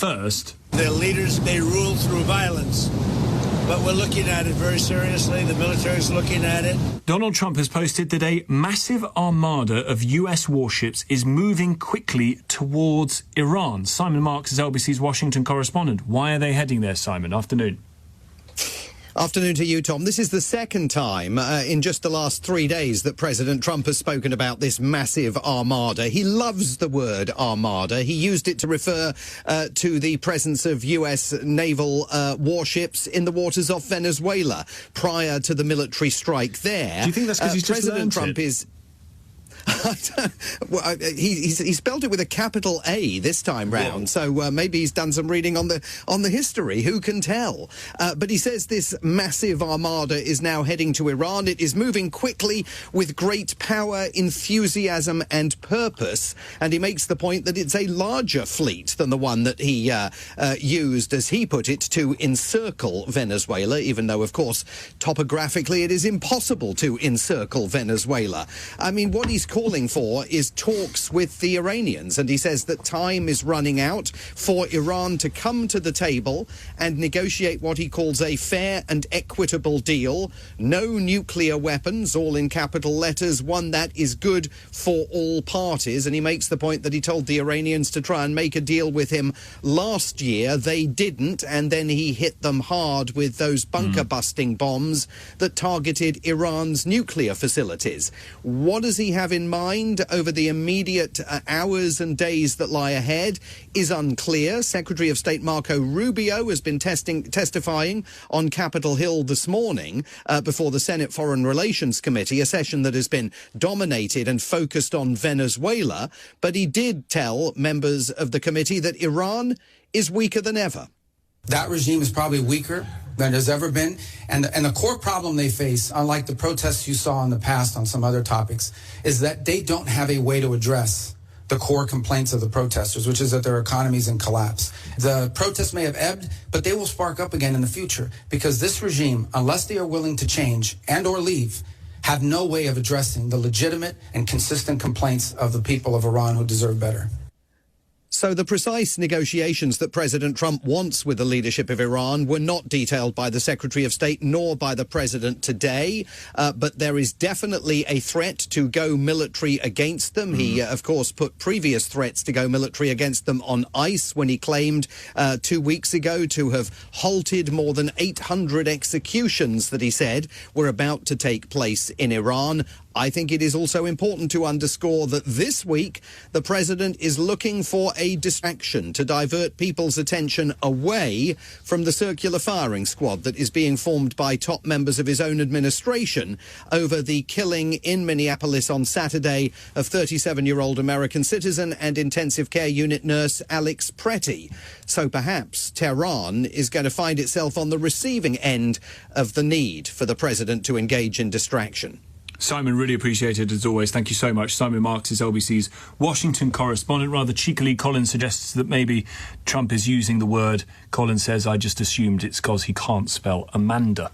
first. Their leaders, they rule through violence. But we're looking at it very seriously. The military's looking at it. Donald Trump has posted that a massive armada of US warships is moving quickly towards Iran. Simon Marks is LBC's Washington correspondent. Why are they heading there, Simon? Afternoon. Afternoon to you, Tom. This is the second time in just the last 3 days that President Trump has spoken about this massive armada. He loves the word armada. He used it to refer to the presence of US naval warships in the waters off Venezuela prior to the military strike there. Do you think that's because he's just President Trump it? is... Well, he spelled it with a capital A this time round, so maybe he's done some reading on the history. Who can tell? But he says this massive armada is now heading to Iran. It is moving quickly with great power, enthusiasm and purpose. And he makes the point that it's a larger fleet than the one that he used, as he put it, to encircle Venezuela, even though, of course, topographically it is impossible to encircle Venezuela. I mean, what he's calling for is talks with the Iranians, and he says that time is running out for Iran to come to the table and negotiate what he calls a fair and equitable deal. No nuclear weapons, all in capital letters, one that is good for all parties. And he makes the point that he told the Iranians to try and make a deal with him last year. They didn't, and then he hit them hard with those bunker-busting bombs that targeted Iran's nuclear facilities. What does he have in mind over the immediate hours and days that lie ahead is unclear. Secretary of State Marco Rubio has been testifying on Capitol Hill this morning before the Senate Foreign Relations Committee, a session that has been dominated and focused on Venezuela. But he did tell members of the committee that Iran is weaker than ever. That regime is probably weaker than there's ever been. And the core problem they face, unlike the protests you saw in the past on some other topics, is that they don't have a way to address the core complaints of the protesters, which is that their economy is in collapse. The protests may have ebbed, but they will spark up again in the future, because this regime, unless they are willing to change and or leave, have no way of addressing the legitimate and consistent complaints of the people of Iran who deserve better. So the precise negotiations that President Trump wants with the leadership of Iran were not detailed by the Secretary of State nor by the President today. But there is definitely a threat to go military against them. He, of course, put previous threats to go military against them on ice when he claimed 2 weeks ago to have halted more than 800 executions that he said were about to take place in Iran. I think it is also important to underscore that this week the president is looking for a distraction to divert people's attention away from the circular firing squad that is being formed by top members of his own administration over the killing in Minneapolis on Saturday of 37-year-old American citizen and intensive care unit nurse Alex Pretty. So perhaps Tehran is going to find itself on the receiving end of the need for the president to engage in distraction. Simon, really appreciate it as always. Thank you so much. Simon Marks is LBC's Washington correspondent. Rather cheekily, Colin suggests that maybe Trump is using the word. Colin says, I just assumed it's because he can't spell Amanda.